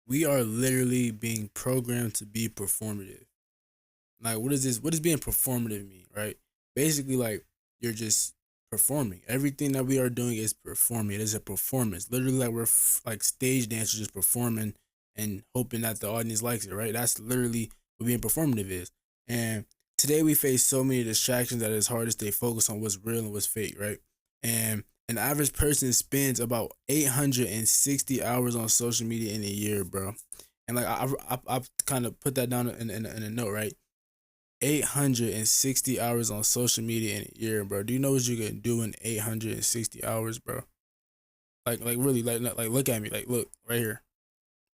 We are literally being programmed to be performative. Like, what is this? What does being performative mean, right? Basically, like, you're just performing. Everything that we are doing is performing. It is a performance. Literally, like, we're like stage dancers just performing and hoping that the audience likes it, right? That's literally what being performative is. And today we face so many distractions that it's hard to stay focused on what's real and what's fake, right? And an average person spends about 860 hours on social media in a year, bro. And like I kind of put that down in a note, right? 860 hours on social media in a year, bro. Do you know what you can do in 860 hours, bro? Like really, like look at me, like look right here.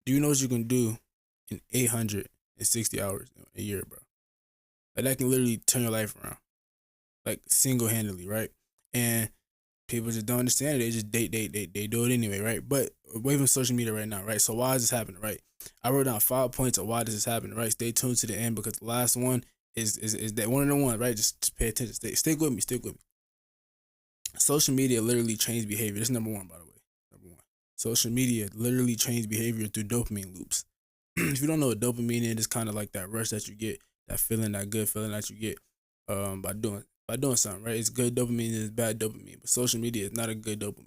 Do you know what you can do in 860 hours in a year, bro? Like that can literally turn your life around, like single handedly, right? And people just don't understand it. They just they do it anyway, right? But away from social media right now, right? So why is this happening, right? I wrote down 5 points of why this is happening, right? Stay tuned to the end because the last one is that one of the ones, right? Just pay attention. Stick with me. Stick with me. Social media literally changes behavior. This is number one, by the way. Number one. Social media literally changes behavior through dopamine loops. If you don't know what dopamine is, it's kind of like that rush that you get, that feeling, that good feeling that you get by doing something, right? It's good dopamine and it's bad dopamine, but social media is not a good dopamine.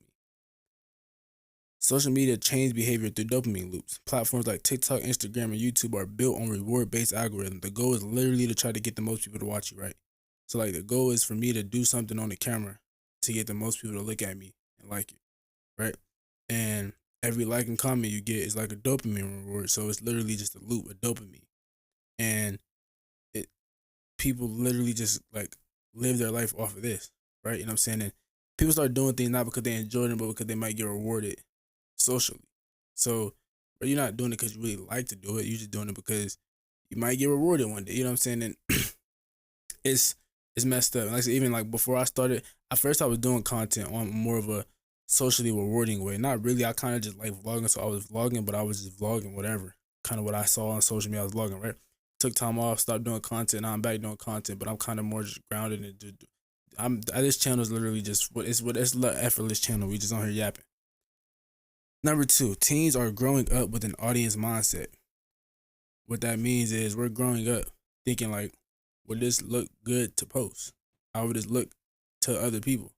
Social media change behavior through dopamine loops. Platforms like TikTok, Instagram, and YouTube are built on reward-based algorithms. The goal is literally to try to get the most people to watch you, right? So like the goal is for me to do something on the camera to get the most people to look at me and like it, right? And every like and comment you get is like a dopamine reward. So it's literally just a loop of dopamine. And it people literally just like live their life off of this, right? You know what I'm saying? And people start doing things not because they enjoy them, but because they might get rewarded socially. So, but you're not doing it because you really like to do it. You're just doing it because you might get rewarded one day. You know what I'm saying? And it's it's messed up. Like I said, even like before I started, at first I was doing content on more of a socially rewarding way. Not really. I kind of just like vlogging, so I was vlogging, but I was just vlogging whatever kind of what I saw on social media. I was vlogging, right? Took time off, stopped doing content. Now I'm back doing content, but I'm kind of more just grounded and just, this channel is literally just what it's a effortless channel. We just on here yapping. Number two, teens are growing up with an audience mindset. What that means is we're growing up thinking like, would this look good to post? How would this look to other people?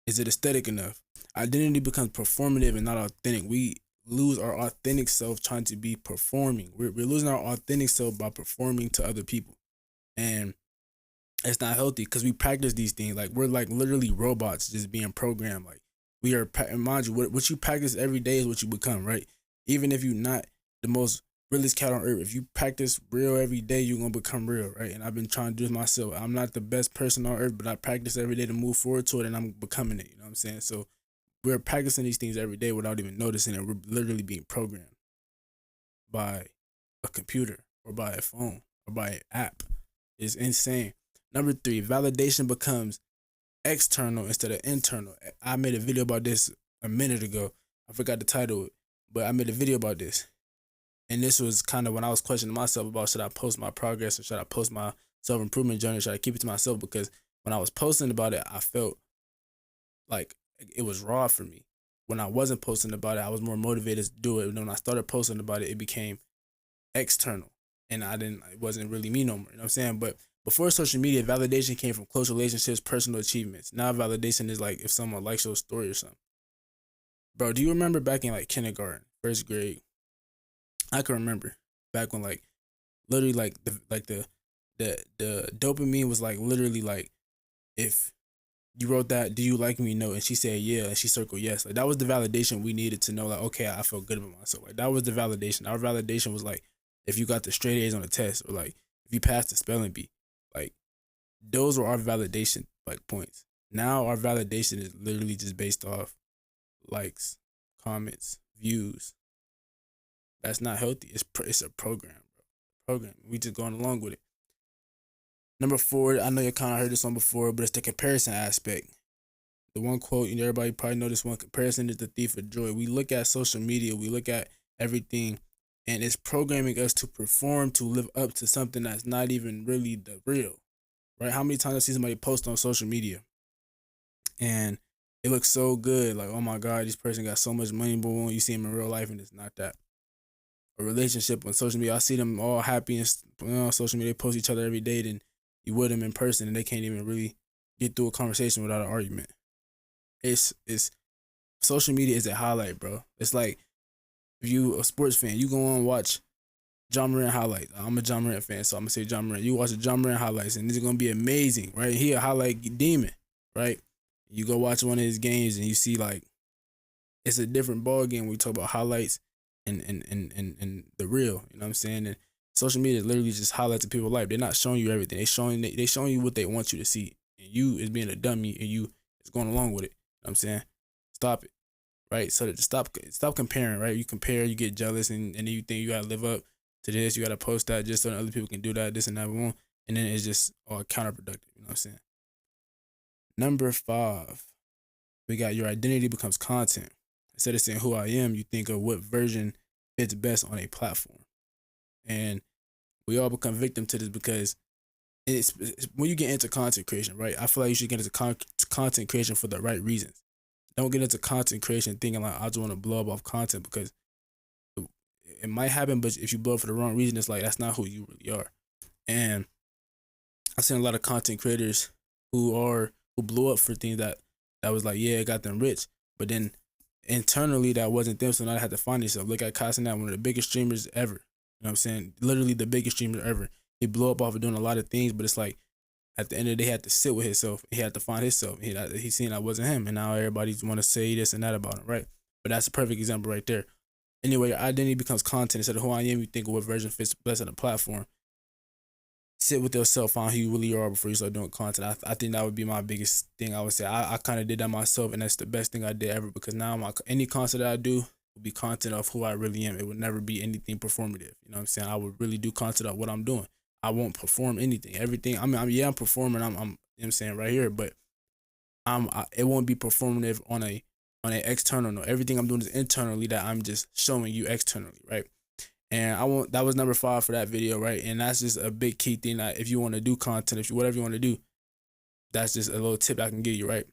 Is it aesthetic enough? Identity becomes performative and not authentic. We lose our authentic self trying to be performing. We're losing our authentic self by performing to other people. And it's not healthy because we practice these things. Like we're like literally robots just being programmed. Like we are, mind you, what you practice every day is what you become, right? Even if you're not the most realest cat on earth, if you practice real every day, you're gonna become real, right? And I've been trying to do this myself. I'm not the best person on earth, but I practice every day to move forward to it, and I'm becoming it. You know what I'm saying? So we're practicing these things every day without even noticing it. We're literally being programmed by a computer or by a phone or by an app. It's insane. Number three, validation becomes external instead of internal. I made a video about this a minute ago. I forgot the title, but I made a video about this. And this was kind of when I was questioning myself about should I post my progress or should I post my self improvement journey? Should I keep it to myself? Because when I was posting about it, I felt like it was raw for me. When I wasn't posting about it, I was more motivated to do it. And when I started posting about it, it became external. And it wasn't really me no more. You know what I'm saying? But before social media, validation came from close relationships, personal achievements. Now validation is like if someone likes your story or something. Bro, do you remember back in like kindergarten, first grade? I can remember back when like literally like the dopamine was like literally like if you wrote that, do you like me? No. And she said, yeah. And she circled yes. Like that was the validation we needed to know, like, okay, I felt good about myself. Like that was the validation. Our validation was like, if you got the straight A's on the test or like if you passed the spelling bee, like those were our validation like points. Now our validation is literally just based off likes, comments, views. That's not healthy. It's a program, bro. Program. We just going along with it. Number four, I know you kind of heard this one before, but it's the comparison aspect. The one quote, and everybody probably know this one: comparison is the thief of joy. We look at social media, we look at everything, and it's programming us to perform, to live up to something that's not even really the real, right? How many times I see somebody post on social media and it looks so good, like, oh my God, this person got so much money, but when you see him in real life and it's not that. a relationship on social media. I see them all happy and on social media. They post each other every day. Then you with them in person, and they can't even really get through a conversation without an argument. It's social media is a highlight, bro. It's like if you a sports fan, you go on and watch John Morant highlights. I'm a John Morant fan, so I'm gonna say John Morant. You watch the John Morant highlights, and this is gonna be amazing, right? He a highlight demon, right? You go watch one of his games, and you see like it's a different ball game when we talk about highlights and the real. You know what I'm saying? And social media literally just highlights of people's life. They're not showing you everything. They showing you what they want you to see, and you is being a dummy, and you is going along with it. You know what I'm saying? Stop it, right? So to stop comparing, right? You compare, you get jealous, and then you think you gotta live up to this, you gotta post that just so that other people can do that, this and that, and then it's just all counterproductive. You know what I'm saying? Number 5, we got your identity becomes content. Instead of saying who I am, you think of what version fits best on a platform, and we all become victim to this because it's when you get into content creation, right? I feel like you should get into content creation for the right reasons. Don't get into content creation thinking like I just want to blow up off content, because it might happen, but if you blow up for the wrong reason, it's like that's not who you really are. And I've seen a lot of content creators who blew up for things that was like, yeah, it got them rich, but then internally that wasn't them, so now they had to find themselves. Look at Casanat, one of the biggest streamers ever. You know what I'm saying? Literally the biggest streamer ever. He blew up off of doing a lot of things, but it's like at the end of the day, he had to sit with himself. He had to find himself. He seen that wasn't him, and now everybody want to say this and that about him, right? But that's a perfect example right there. Anyway, your identity becomes content. Instead of who I am, you think of what version fits best on the platform. Sit with yourself, find who you really are before you start doing content. I think that would be my biggest thing. I would say I kind of did that myself, and that's the best thing I did ever, because now any content that I do will be content of who I really am. It would never be anything performative. You know what I'm saying? I would really do content of what I'm doing. I won't perform anything. Everything. I'm performing. You know what I'm saying, right here, but it won't be performative on a external note. Everything I'm doing is internally that I'm just showing you externally, right? And that was number 5 for that video, right? And that's just a big key thing that if you want to do content, whatever you want to do, that's just a little tip I can give you, right?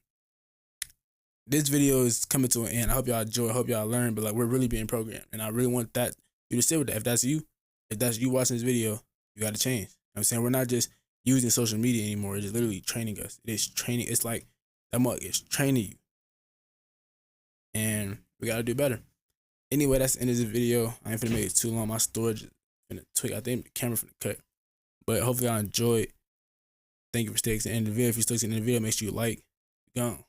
This video is coming to an end. I hope y'all enjoy. I hope y'all learn. But like, we're really being programmed, and I really want you to sit with that. If that's you watching this video, you got to change. You know what I'm saying? We're not just using social media anymore. It's literally training us. It is training. It's like that mug is training you, and we got to do better. Anyway, that's the end of this video. I ain't finna make it too long. My storage is finna tweak. I think the camera finna cut. But hopefully y'all enjoyed. Thank you for staying to the end of the video. If you still to the end of the video, make sure you like. Gone.